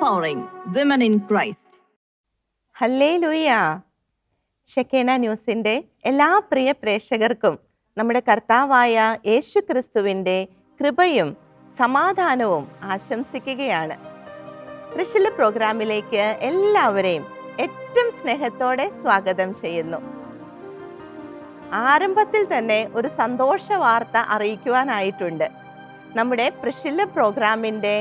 empowering women in Christ. Hallelujah. Shekinah ന്യൂസിൻ്റെ എല്ലാ പ്രിയ പ്രേക്ഷകർക്കും നമ്മുടെ കർത്താവായ യേശു ക്രിസ്തുവിൻ്റെ കൃപയും സമാധാനവും ആശംസിക്കുകയാണ്. പ്രഷില പ്രോഗ്രാമിലേക്ക് എല്ലാവരെയും ഏറ്റവും സ്നേഹത്തോടെ സ്വാഗതം ചെയ്യുന്നു. ആരംഭത്തിൽ തന്നെ ഒരു സന്തോഷ വാർത്ത അറിയിക്കുവാനായിട്ടുണ്ട്. നമ്മുടെ പ്രഷില പ്രോഗ്രാമിൻ്റെ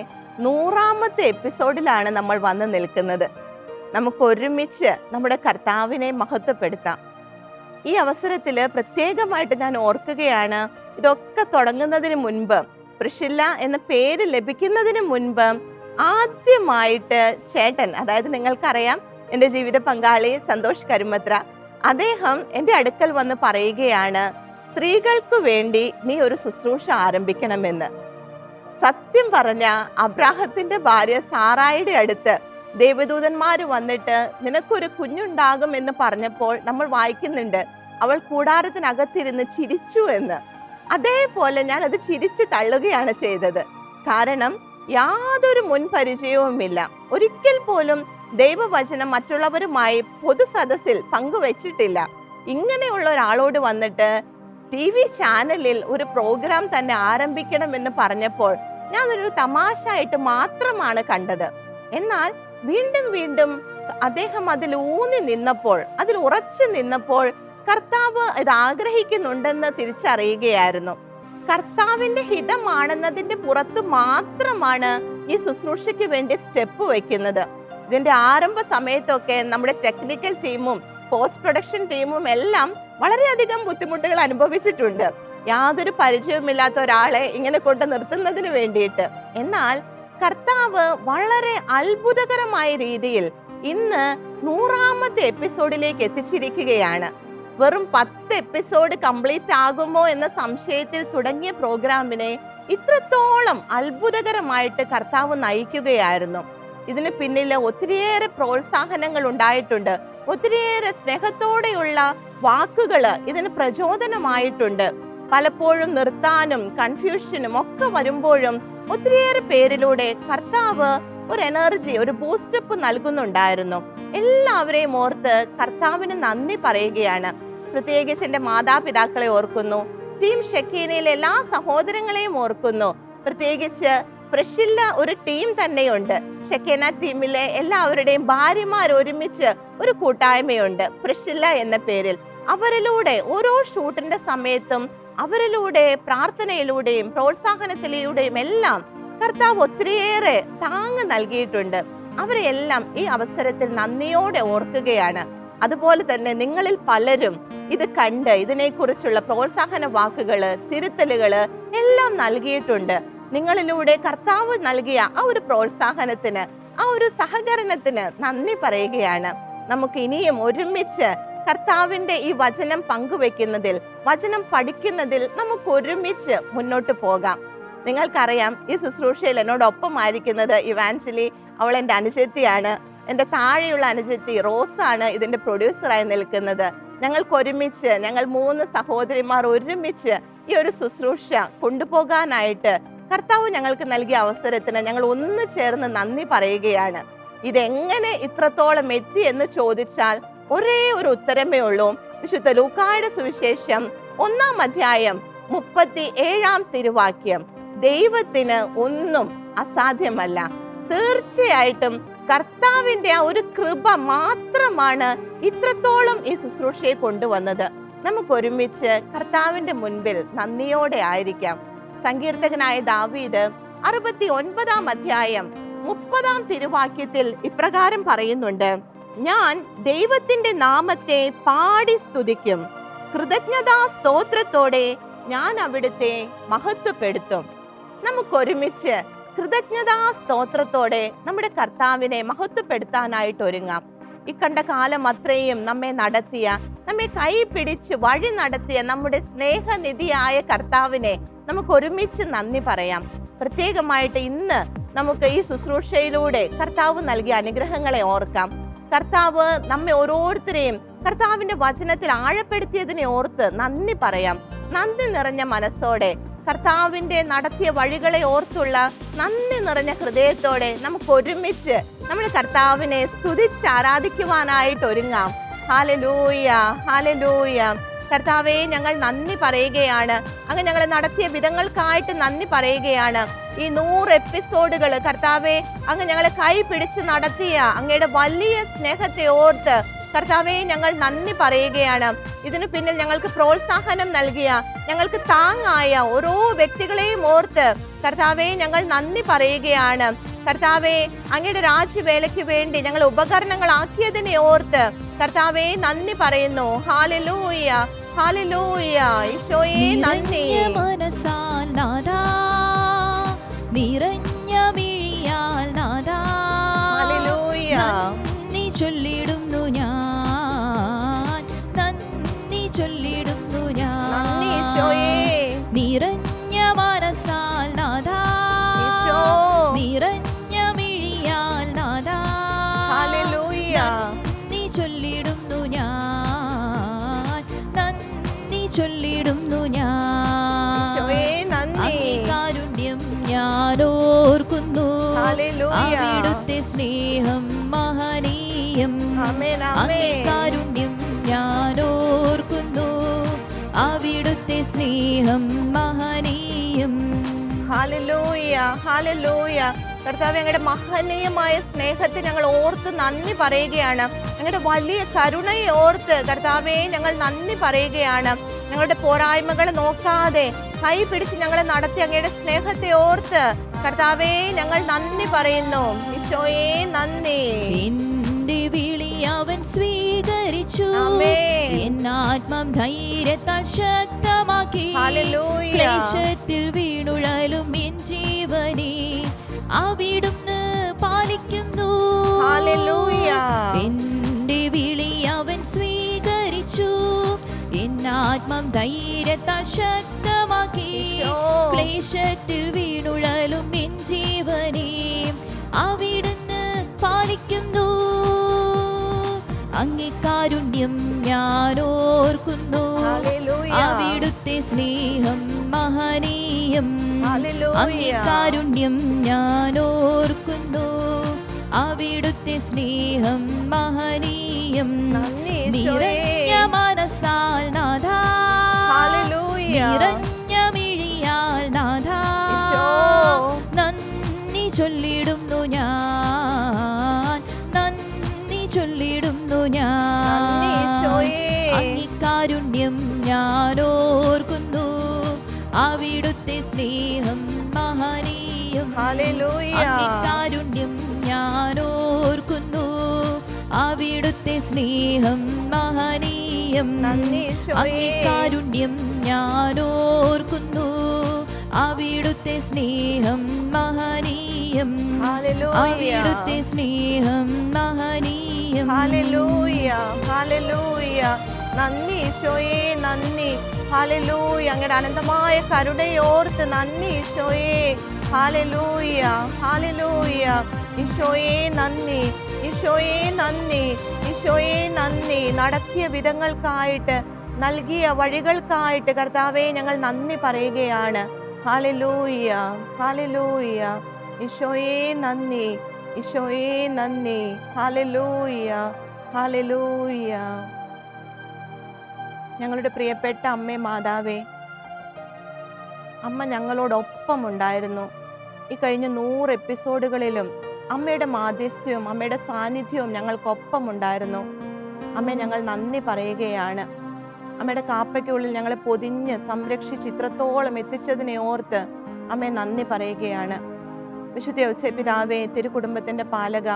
100ാമത്തെ എപ്പിസോഡിലാണ് നമ്മൾ വന്ന് നിൽക്കുന്നത്. നമുക്ക് ഒരുമിച്ച് നമ്മുടെ കർത്താവിനെ മഹത്വപ്പെടുത്താം. ഈ അവസരത്തിൽ പ്രത്യേകമായിട്ട് ഞാൻ ഓർക്കുകയാണ്, ഇതൊക്കെ തുടങ്ങുന്നതിന് മുൻപ്, പ്രിഷില്ല എന്ന പേര് ലഭിക്കുന്നതിന് മുൻപ് ആദ്യമായിട്ട് ചേട്ടൻ, അതായത് നിങ്ങൾക്കറിയാം എൻ്റെ ജീവിത പങ്കാളി സന്തോഷ് കരുമത്ര, അദ്ദേഹം എൻ്റെ അടുക്കൽ വന്ന് പറയുകയാണ്, സ്ത്രീകൾക്ക് വേണ്ടി നീ ഒരു ശുശ്രൂഷ ആരംഭിക്കണമെന്ന്. സത്യം പറഞ്ഞ അബ്രാഹത്തിന്റെ ഭാര്യ സാറായുടെ അടുത്ത് ദേവദൂതന്മാർ വന്നിട്ട് നിനക്കൊരു കുഞ്ഞുണ്ടാകും എന്ന് പറഞ്ഞപ്പോൾ നമ്മൾ വായിക്കുന്നുണ്ട്, അവൾ കൂടാരത്തിനകത്തിരുന്ന് ചിരിച്ചു എന്ന്. അതേപോലെ ഞാൻ അത് ചിരിച്ചു തള്ളുകയാണ് ചെയ്തത്. കാരണം യാതൊരു മുൻപരിചയവുമില്ല. ഒരിക്കൽ പോലും ദൈവവചനം മറ്റുള്ളവരുമായി പൊതുസദസ്സിൽ പങ്കുവച്ചിട്ടില്ല. ഇങ്ങനെയുള്ള ഒരാളോട് വന്നിട്ട് TV ചാനലിൽ ഒരു പ്രോഗ്രാം തന്നെ ആരംഭിക്കണമെന്ന് പറഞ്ഞപ്പോൾ ഞാൻ ഒരു തമാശയായിട്ട് മാത്രമാണ് കണ്ടത്. എന്നാൽ വീണ്ടും വീണ്ടും അദ്ദേഹം അതിൽ ഊന്നി നിന്നപ്പോൾ, അതിൽ ഉറച്ചു നിന്നപ്പോൾ കർത്താവ് ഇത് ആഗ്രഹിക്കുന്നുണ്ടെന്ന് തിരിച്ചറിയുകയായിരുന്നു. കർത്താവിന്റെ ഹിതമാണെന്നതിന്റെ പുറത്ത് മാത്രമാണ് ഈ ശുശ്രൂഷയ്ക്ക് വേണ്ടി സ്റ്റെപ്പ് വെക്കുന്നത്. ഇതിന്റെ ആരംഭ സമയത്തൊക്കെ നമ്മുടെ ടെക്നിക്കൽ ടീമും പോസ്റ്റ് പ്രൊഡക്ഷൻ ടീമും എല്ലാം വളരെയധികം ബുദ്ധിമുട്ടുകൾ അനുഭവിച്ചിട്ടുണ്ട്, യാതൊരു പരിചയവുമില്ലാത്ത ഒരാളെ ഇങ്ങനെ കൊണ്ട് നിർത്തുന്നതിന് വേണ്ടിയിട്ട്. എന്നാൽ കർത്താവ് വളരെ അത്ഭുതകരമായ രീതിയിൽ ഇന്ന് 100ാമത്തെ എപ്പിസോഡിലേക്ക് എത്തിച്ചിരിക്കുകയാണ്. വെറും 10 എപ്പിസോഡ് കംപ്ലീറ്റ് ആകുമോ എന്ന സംശയത്തിൽ തുടങ്ങിയ പ്രോഗ്രാമിനെ ഇത്രത്തോളം അത്ഭുതകരമായിട്ട് കർത്താവ് നയിക്കുകയായിരുന്നു. ഇതിന് പിന്നിൽ ഒത്തിരിയേറെ പ്രോത്സാഹനങ്ങൾ ഉണ്ടായിട്ടുണ്ട്, ഒത്തിരിയേറെ സ്നേഹത്തോടെയുള്ള വാക്കുകൾ ഇതിന് പ്രചോദനമായിട്ടുണ്ട്. പലപ്പോഴും നിർത്താനും കൺഫ്യൂഷനും ഒക്കെ വരുമ്പോഴും ഒത്തിരിയേറെ പേരിലൂടെ കർത്താവ് ഒരു എനർജി, ഒരു ബൂസ്റ്റപ്പ് നൽകുന്നുണ്ടായിരുന്നു. എല്ലാവരെയും ഓർത്ത് കർത്താവിന് നന്ദി പറയുകയാണ്. പ്രത്യേകിച്ച് എൻ്റെ മാതാപിതാക്കളെ ഓർക്കുന്നു, ടീം ഷെക്കീനയിലെ എല്ലാ സഹോദരങ്ങളെയും ഓർക്കുന്നു. പ്രത്യേകിച്ച് പ്രഷില്ല ഒരു ടീം തന്നെയുണ്ട്. ഷെക്കേന ടീമിലെ എല്ലാവരുടെയും ഭാര്യമാർ ഒരുമിച്ച് ഒരു കൂട്ടായ്മയുണ്ട് പ്രഷില്ല എന്ന പേരിൽ. അവരിലൂടെ ഓരോ ഷൂട്ടിന്റെ സമയത്തും അവരിലൂടെ പ്രാർത്ഥനയിലൂടെയും പ്രോത്സാഹനത്തിലൂടെയും എല്ലാം കർത്താവ് ഒത്തിരിയേറെ താങ്ങ് നൽകിയിട്ടുണ്ട്. അവരെയെല്ലാം ഈ അവസരത്തിൽ നന്ദിയോടെ ഓർക്കുകയാണ്. അതുപോലെ തന്നെ നിങ്ങളിൽ പലരും ഇത് കണ്ട് ഇതിനെക്കുറിച്ചുള്ള പ്രോത്സാഹന വാക്കുകള്, തിരുത്തലുകള് എല്ലാം നൽകിയിട്ടുണ്ട്. നിങ്ങളിലൂടെ കർത്താവ് നൽകിയ ആ ഒരു പ്രോത്സാഹനത്തിന്, ആ ഒരു സഹകരണത്തിന് നന്ദി പറയുകയാണ്. നമുക്ക് ഇനിയും ഒരുമിച്ച് കർത്താവിന്റെ ഈ വചനം പങ്കുവെക്കുന്നതിൽ, വചനം പഠിക്കുന്നതിൽ നമുക്ക് ഒരുമിച്ച് മുന്നോട്ട് പോകാം. നിങ്ങൾക്കറിയാം, ഈ ശുശ്രൂഷയിൽ എന്നോടൊപ്പമായിരിക്കുന്നത് ഇവാഞ്ചലി, അവൾ എൻ്റെ അനുജത്തിയാണ്. എൻ്റെ താഴെയുള്ള അനുജത്തി റോസാണ് ഇതിന്റെ പ്രൊഡ്യൂസറായി നിൽക്കുന്നത്. ഞങ്ങൾക്ക് ഒരുമിച്ച്, ഞങ്ങൾ 3 സഹോദരിമാർ ഒരുമിച്ച് ഈ ഒരു ശുശ്രൂഷ കൊണ്ടുപോകാനായിട്ട് കർത്താവ് ഞങ്ങൾക്ക് നൽകിയ അവസരത്തിന് ഞങ്ങൾ ഒന്ന് ചേർന്ന് നന്ദി പറയുകയാണ്. ഇതെങ്ങനെ ഇത്രത്തോളം എത്തി എന്ന് ചോദിച്ചാൽ ഒരേ ഒരു ഉത്തരമേ ഉള്ളൂ. വിശുദ്ധ ലൂക്കായുടെ സുവിശേഷം 1-ാം അധ്യായം 37-ാം തിരുവാക്യം, ദൈവത്തിന് ഒന്നും അസാധ്യമല്ല. തീർച്ചയായിട്ടും കർത്താവിന്റെ ആ ഒരു കൃപ മാത്രമാണ് ഇത്രത്തോളം ഈ ശുശ്രൂഷയെ കൊണ്ടുവന്നത്. നമുക്ക് ഒരുമിച്ച് കർത്താവിന്റെ മുൻപിൽ നന്ദിയോടെ ആയിരിക്കാം. സങ്കീർത്തകനായ ദാവീദ് 69-ാം അധ്യായം 30-ാം തിരുവാക്യത്തിൽ ഇപ്രകാരം പറയുന്നുണ്ട്, ഞാൻ ദൈവത്തിന്റെ നാമത്തെ പാടി സ്തുതിക്കും, കൃതജ്ഞതാ സ്തോത്രത്തോടെ ഞാൻ അവിടുത്തെ മഹത്വപ്പെടുത്തും. നമുക്കൊരുമിച്ച് കൃതജ്ഞതാ സ്തോത്രത്തോടെ നമ്മുടെ കർത്താവിനെ മഹത്വപ്പെടുത്താനായിട്ട് ഒരുങ്ങാം. ഈ കണ്ട കാലം അത്രയും നമ്മെ നടത്തിയ, നമ്മെ കൈ പിടിച്ച് വഴി നടത്തിയ നമ്മുടെ സ്നേഹനിധിയായ കർത്താവിനെ നമുക്ക് ഒരുമിച്ച് നന്ദി പറയാം. പ്രത്യേകമായിട്ട് ഇന്ന് നമുക്ക് ഈ ശുശ്രൂഷയിലൂടെ കർത്താവ് നൽകിയ അനുഗ്രഹങ്ങളെ ഓർക്കാം. കർത്താവ് നമ്മെ ഓരോരുത്തരെയും കർത്താവിന്റെ വചനത്തിൽ ആഴപ്പെടുത്തിയതിനെ ഓർത്ത് നന്ദി പറയാം. നന്ദി നിറഞ്ഞ മനസ്സോടെ കർത്താവിൻ്റെ നടത്തിയ വഴികളെ ഓർത്തുള്ള നന്ദി നിറഞ്ഞ ഹൃദയത്തോടെ നമുക്ക് ഒരുമിച്ച് നമ്മുടെ കർത്താവിനെ സ്തുതിച്ച് ആരാധിക്കുവാനായിട്ട് ഒരുങ്ങാം. Hallelujah, hallelujah. കർത്താവേ, ഞങ്ങൾ നന്ദി പറയുകയാണ്. അങ്ങ് ഞങ്ങളെ നടത്തിയ വിധങ്ങൾക്കായിട്ട് നന്ദി പറയുകയാണ്. ഈ 100 എപ്പിസോഡുകൾ കർത്താവേ, അങ്ങ് ഞങ്ങളെ കൈ പിടിച്ച് നടത്തിയ അങ്ങയുടെ വലിയ സ്നേഹത്തെ ഓർത്ത് കർത്താവേ ഞങ്ങൾ നന്ദി പറയുകയാണ്. ഇതിനു പിന്നിൽ ഞങ്ങൾക്ക് പ്രോത്സാഹനം നൽകിയ, ഞങ്ങൾക്ക് താങ്ങായ ഓരോ വ്യക്തികളെയും ഓർത്ത് കർത്താവേ ഞങ്ങൾ നന്ദി പറയുകയാണ്. കർത്താവേ, അങ്ങയുടെ രാജ്യവേലയ്ക്ക് വേണ്ടി ഞങ്ങൾ ഉപകരണങ്ങളാക്കിയതിനെ ഓർത്ത് കർത്താവേ നന്ദി പറയുന്നു. Hallelujah, hallelujah. ഈശോയേ നന്ദി. മനസ്സാൽ നാദാ, നിറഞ്ഞ മിഴിയാൽ നാദാ, ഹല്ലേലൂയ. നന്ദി ചൊല്ലിടുന്നു ഞാൻ, നന്ദി ചൊല്ലിടുന്നു ഞാൻ. നന്ദി ഈശോയേ. നിറഞ്ഞ മനസ്സാൽ നാദാ, ഈശോ. നിറഞ്ഞ മിഴിയാൽ നാദാ, ഹല്ലേലൂയ. നന്ദി ചൊല്ലിടുന്നു ഞാൻ, നന്ദി ചൊല്ലിടുന്നു ഞാൻ. ഈശോയേ നന്ദി. അങ്ങേ കാരുണ്യം ഞാൻ ഓർക്കുന്നു, ഹല്ലേലൂയ. അവിടുത്തെ സ്നേഹം മഹനീയം. ആമേൻ, അങ്ങേ ആമേൻ. കാരുണ്യം ഞാൻ ഓർക്കുന്നു, അവിടുത്തെ സ്നേഹം മഹനീയം. Hallelujah, hallelujah. കർത്താവേ, ഞങ്ങളുടെ മഹനീയമായ സ്നേഹത്തെ ഞങ്ങൾ ഓർത്ത് നന്ദി പറയുകയാണ്. ഞങ്ങളുടെ വലിയ കരുണയെ ഓർത്ത് കർത്താവേ ഞങ്ങൾ നന്ദി പറയുകയാണ്. ഞങ്ങളുടെ പോരായ്മകൾ നോക്കാതെ കൈ പിടിച്ച് ഞങ്ങളെ നടത്തി അങ്ങയുടെ സ്നേഹത്തെ ഓർത്ത് കർത്താവേ ഞങ്ങൾ നന്ദി പറയുന്നു. ഈശോയേ നന്ദി. എന്റെ വിളി അവൻ സ്വീകരിച്ചു, ആമേൻ. എന്നാത്മം ധൈര്യത്താൽ ശക്തമാക്കി. ഹല്ലേലൂയ. ക്ലേശത്തിൽ വീണുഴലും എൻ ജീവനെ അവിടുന്ന് പാലിക്കുന്നു. ഹല്ലേലൂയ. എന്റെ വിളി അവൻ സ്വീകരിച്ചു, എന്നാത്മം ധൈര്യത്താൽ ശക്തമാക്കി. ഈശോ. ക്ലേശത്തിൽ വീണുഴലും എൻ ജീവനെ അവിടുന്ന് പാലിക്കുന്നു. അങ്ങേ കാരുണ്യം ഞാൻ ഓർക്കുന്നു, ഹല്ലേലൂയ. അവിടുത്തെ സ്നേഹം മഹനീയം. ഹല്ലേലൂയ. അങ്ങേ കാരുണ്യം ഞാൻ ഓർക്കുന്നു, അവിടുത്തെ സ്നേഹം മഹനീയം. നന്ദി ഈശോയേ. നിറഞ്ഞ മനസ്സാൽ നാഥാ, ഹല്ലേലൂയ. നിറഞ്ഞ മിഴിയാൽ നാഥാ, ഈശോ. നന്ദി ചൊല്ലിടുന്നു ഞാൻ, നന്ദി ചൊല്ലിടുന്നു ഞാൻ. നന്ദി ഈശോയേ. അങ്ങേ കാരുണ്യം ഞാൻ ഓർക്കുന്നു, അവിടുത്തെ സ്നേഹം മഹനീയം. ഹല്ലേലൂയ. അങ്ങേ കാരുണ്യം ഞാൻ ഓർക്കുന്നു, അവിടുത്തെ സ്നേഹം മഹനീയം. നന്ദി ഈശോയേ. അങ്ങേ കാരുണ്യം ഞാൻ ഓർക്കുന്നു, അവിടുത്തെ സ്നേഹം മഹനീയം. ഹല്ലേലൂയ. അവിടുത്തെ സ്നേഹം മഹനീയം. Hallelujah, hallelujah. നന്ദി ഈശോയേ നന്ദി. ഹല്ലേലൂയ. അങ്ങയുടെ അനന്തമായ കരുണയോർത്ത് നന്ദി ഈശോയേ. Hallelujah, hallelujah. ഈശോയേ നന്ദി, ഈശോയേ നന്ദി, ഈശോയേ നന്ദി. നടത്തിയ വിധങ്ങൾക്കായിട്ട്, നൽകിയ വഴികൾക്കായിട്ട് കർത്താവേ ഞങ്ങൾ നന്ദി പറയുകയാണ്. Hallelujah, hallelujah. ഈശോയേ നന്ദി, ഈശോയേ നന്ദി. Hallelujah, hallelujah. ഞങ്ങളുടെ പ്രിയപ്പെട്ട അമ്മേ മാതാവേ, അമ്മ ഞങ്ങളോടൊപ്പം ഉണ്ടായിരുന്നു. ഈ കഴിഞ്ഞ 100 എപ്പിസോഡുകളിലും അമ്മയുടെ മാധ്യസ്ഥ്യവും അമ്മയുടെ സാന്നിധ്യവും ഞങ്ങൾക്കൊപ്പം ഉണ്ടായിരുന്നു. അമ്മേ, ഞങ്ങൾ നന്ദി പറയുകയാണ്. അമ്മയുടെ കാപ്പയ്ക്കുള്ളിൽ ഞങ്ങളെ പൊതിഞ്ഞ് സംരക്ഷിച്ച് ഇത്രത്തോളം എത്തിച്ചതിനെ ഓർത്ത് അമ്മേ നന്ദി പറയുകയാണ്. വിശുദ്ധ യൗസേപ്പിതാവേ, തിരുകുടുംബത്തിൻ്റെ പാലക,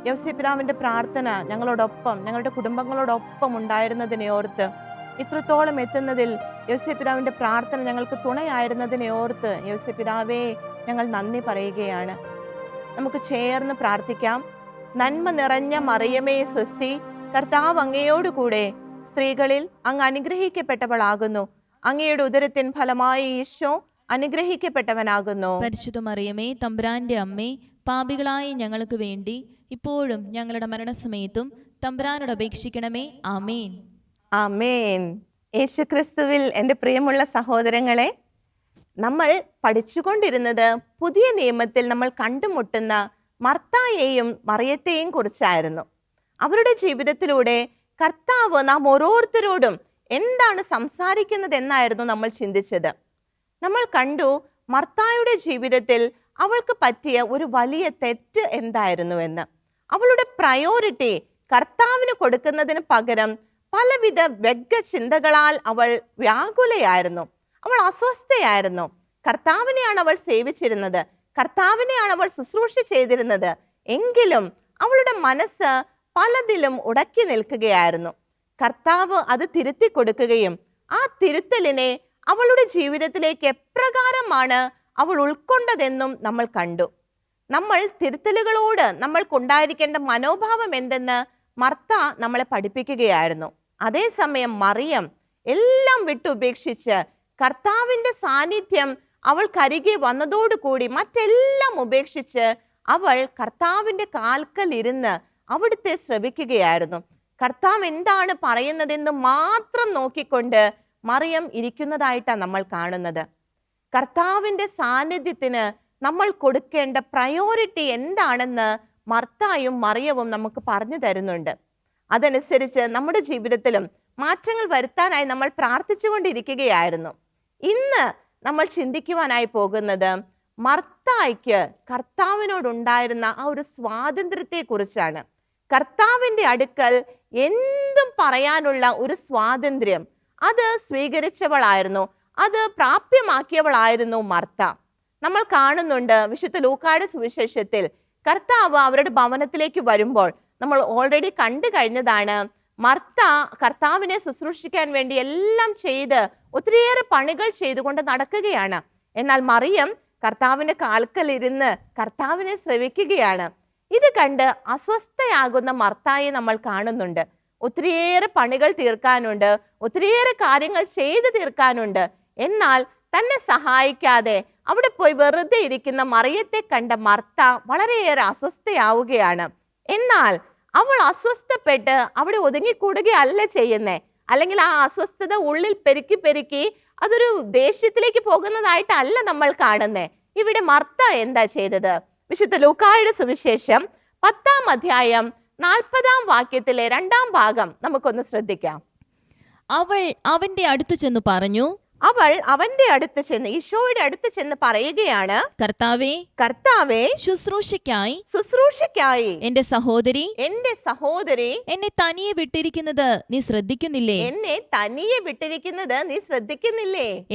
യൗസേപ്പിതാവിൻ്റെ പ്രാർത്ഥന ഞങ്ങളോടൊപ്പം, ഞങ്ങളുടെ കുടുംബങ്ങളോടൊപ്പം ഉണ്ടായിരുന്നതിനെ ഓർത്ത്, ഇത്രത്തോളം എത്തുന്നതിൽ യൗസേപ്പിതാവിൻ്റെ പ്രാർത്ഥന ഞങ്ങൾക്ക് തുണയായിരുന്നതിനെ ഓർത്ത് യൗസേപ്പിതാവേ ഞങ്ങൾ നന്ദി പറയുകയാണ്. നമുക്ക് ചേർന്ന് പ്രാർത്ഥിക്കാം. നന്മ നിറഞ്ഞ മറിയമേ സ്വസ്തി, കർത്താവ് അങ്ങയോടുകൂടെ സ്ത്രീകളിൽ അങ്ങ് അനുഗ്രഹിക്കപ്പെട്ടവളാകുന്നു. അങ്ങയുടെ ഉദരത്തിൻ ഫലമായി ഈശോ അനുഗ്രഹിക്കപ്പെട്ടവനാകുന്നു. പരിശുദ്ധ മറിയമേ, തമ്പുരാന്റെ അമ്മേ, പാപികളായ ഞങ്ങൾക്ക് വേണ്ടി ഇപ്പോഴും ഞങ്ങളുടെ മരണസമയത്തും തമ്പുരാനോട് അപേക്ഷിക്കണമേ. ആമേൻ. ആമേൻ. യേശുക്രിസ്തുവിൽ എൻ്റെ പ്രിയമുള്ള സഹോദരങ്ങളെ, നമ്മൾ പഠിച്ചുകൊണ്ടിരുന്നത് പുതിയ നിയമത്തിൽ നമ്മൾ കണ്ടുമുട്ടുന്ന മർത്തായെയും മറിയത്തെയും കുറിച്ചായിരുന്നു. അവരുടെ ജീവിതത്തിലൂടെ കർത്താവ് നാം ഓരോരുത്തരോടും എന്താണ് സംസാരിക്കുന്നത് എന്നായിരുന്നു നമ്മൾ ചിന്തിച്ചത്. നമ്മൾ കണ്ടു മർത്തായുടെ ജീവിതത്തിൽ അവൾക്ക് പറ്റിയ ഒരു വലിയ തെറ്റ് എന്തായിരുന്നുവെന്ന്. അവളുടെ പ്രയോറിറ്റി കർത്താവിന് കൊടുക്കുന്നതിന് പകരം പലവിധ വ്യഗ്ഗചിന്തകളാൽ അവൾ വ്യാകുലയായിരുന്നു. അവൾ അസ്വസ്ഥയായിരുന്നു. കർത്താവിനെയാണ് അവൾ സേവിച്ചിരുന്നത്, കർത്താവിനെയാണ് അവൾ ശുശ്രൂഷ ചെയ്തിരുന്നത്. എങ്കിലും അവളുടെ മനസ്സ് പലതിലും ഉടക്കി നിൽക്കുകയായിരുന്നു. കർത്താവ് അത് തിരുത്തി കൊടുക്കുകയും ആ തിരുത്തലിനെ അവളുടെ ജീവിതത്തിലേക്ക് എപ്രകാരമാണ് അവൾ ഉൾക്കൊണ്ടതെന്നും നമ്മൾ കണ്ടു. നമ്മൾ തിരുത്തലുകളോട് നമ്മൾക്കുണ്ടായിരിക്കേണ്ട മനോഭാവം എന്തെന്ന് മർത്ത നമ്മളെ പഠിപ്പിക്കുകയായിരുന്നു. അതേസമയം മറിയം എല്ലാം വിട്ടുപേക്ഷിച്ച് കർത്താവിൻ്റെ സാന്നിധ്യം അവൾക്കരികെ വന്നതോടുകൂടി മറ്റെല്ലാം ഉപേക്ഷിച്ച് അവൾ കർത്താവിൻ്റെ കാൽക്കൽ ഇരുന്ന് അവിടുത്തെ ശ്രവിക്കുകയായിരുന്നു. കർത്താവ് എന്താണ് പറയുന്നതെന്ന് മാത്രം നോക്കിക്കൊണ്ട് മറിയം ഇരിക്കുന്നതായിട്ടാണ് നമ്മൾ കാണുന്നത്. കർത്താവിൻ്റെ സാന്നിധ്യത്തിന് നമ്മൾ കൊടുക്കേണ്ട പ്രയോറിറ്റി എന്താണെന്ന് മർത്തായും മറിയവും നമുക്ക് പറഞ്ഞു തരുന്നുണ്ട്. അതനുസരിച്ച് നമ്മുടെ ജീവിതത്തിലും മാറ്റങ്ങൾ വരുത്താനായി നമ്മൾ പ്രാർത്ഥിച്ചുകൊണ്ടിരിക്കുകയായിരുന്നു. ഇന്ന് നമ്മൾ ചിന്തിക്കുവാനായി പോകുന്നത് മർത്തായ്ക്ക് കർത്താവിനോടുണ്ടായിരുന്ന ആ ഒരു സ്വാതന്ത്ര്യത്തെ കുറിച്ചാണ്. കർത്താവിൻ്റെ അടുക്കൽ എന്തും പറയാനുള്ള ഒരു സ്വാതന്ത്ര്യം അത് സ്വീകരിച്ചവളായിരുന്നു, അത് പ്രാപ്യമാക്കിയവളായിരുന്നു മർത്ത. നമ്മൾ കാണുന്നുണ്ട് വിശുദ്ധ ലൂക്കായുടെ സുവിശേഷത്തിൽ കർത്താവ് അവരുടെ ഭവനത്തിലേക്ക് വരുമ്പോൾ നമ്മൾ ഓൾറെഡി കണ്ടു കഴിഞ്ഞതാണ്. മർത്ത കർത്താവിനെ ശുശ്രൂഷിക്കാൻ വേണ്ടി എല്ലാം ചെയ്ത് ഒത്തിരിയേറെ പണികൾ ചെയ്തുകൊണ്ട് നടക്കുകയാണ്. എന്നാൽ മറിയം കർത്താവിൻ്റെ കാൽക്കൽ ഇരുന്ന് കർത്താവിനെ ശ്രവിക്കുകയാണ്. ഇത് കണ്ട് അസ്വസ്ഥയാകുന്ന മർത്തായെ നമ്മൾ കാണുന്നുണ്ട്. ഒത്തിരിയേറെ പണികൾ തീർക്കാനുണ്ട്, ഒത്തിരിയേറെ കാര്യങ്ങൾ ചെയ്തു തീർക്കാനുണ്ട്. എന്നാൽ തന്നെ സഹായിക്കാതെ അവിടെ പോയി വെറുതെ ഇരിക്കുന്ന മറിയത്തെ കണ്ട മർത്ത വളരെയേറെ അസ്വസ്ഥയാവുകയാണ്. എന്നാൽ അവൾ അസ്വസ്ഥപ്പെട്ട് അവിടെ ഒതുങ്ങിക്കൂടുകയല്ല ചെയ്യുന്നേ, അല്ലെങ്കിൽ ആ അസ്വസ്ഥത ഉള്ളിൽ പെരുക്കി പെരുക്കി അതൊരു ദേഷ്യത്തിലേക്ക് പോകുന്നതായിട്ടല്ല നമ്മൾ കാണുന്നേ. ഇവിടെ മർത്ത എന്താ ചെയ്തത്? വിശുദ്ധ ലൂക്കായുടെ സുവിശേഷം 10-ാം അധ്യായം 40-ാം വാക്യത്തിലെ 2-ാം ഭാഗം നമുക്കൊന്ന് ശ്രദ്ധിക്കാം. അവൾ അവന്റെ അടുത്തു ചെന്നു പറഞ്ഞു, അവൾ അവന്റെ അടുത്ത് ചെന്ന് ഈശോയുടെ അടുത്ത് ചെന്ന് പറയുകയാണ്, കർത്താവേ, കർത്താവേ, ശുശ്രൂഷയ്ക്കായി എന്റെ സഹോദരി എന്നെ തനിയെ വിട്ടിരിക്കുന്നത് നീ ശ്രദ്ധിക്കുന്നില്ലേ?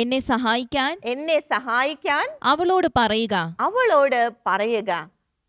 എന്നെ സഹായിക്കാൻ അവളോട് പറയുക.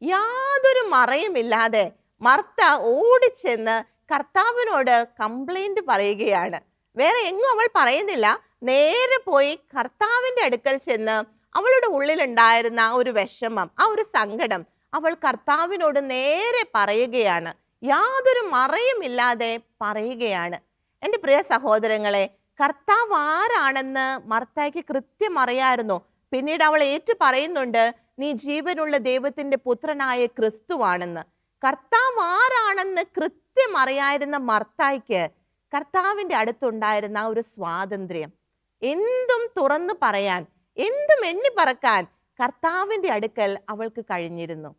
യാതൊരു മറയുമില്ലാതെ മർത്ത ഓടിച്ചെന്ന് കർത്താവിനോട് കംപ്ലൈന്റ് പറയുകയാണ്. വേറെ എങ്ങും അവൾ പറയുന്നില്ല, നേരെ പോയി കർത്താവിന്റെ അടുക്കൽ ചെന്ന് അവളുടെ ഉള്ളിലുണ്ടായിരുന്ന ആ ഒരു വിഷമം, ആ ഒരു സങ്കടം അവൾ കർത്താവിനോട് നേരെ പറയുകയാണ്. യാതൊരു മറയുമില്ലാതെ പറയുകയാണ്. എൻ്റെ പ്രിയ സഹോദരങ്ങളെ, കർത്താവ് ആരാണെന്ന് മർത്തായ്ക്ക് കൃത്യം അറിയായിരുന്നു. പിന്നീട് അവൾ ഏറ്റു പറയുന്നുണ്ട്, നീ ജീവനുള്ള ദൈവത്തിന്റെ പുത്രനായ ക്രിസ്തുവാണെന്ന്. കർത്താവ് ആരാണെന്ന് കൃത്യം അറിയായിരുന്ന മർത്തായ്ക്ക് കർത്താവിന്റെ അടുത്തുണ്ടായിരുന്ന ആ ഒരു സ്വാതന്ത്ര്യം, എന്തും തുറന്നു പറയാൻ, എന്തും എണ്ണിപ്പറക്കാൻ കർത്താവിന്റെ അടുക്കൽ അവൾക്ക് കഴിഞ്ഞിരുന്നു.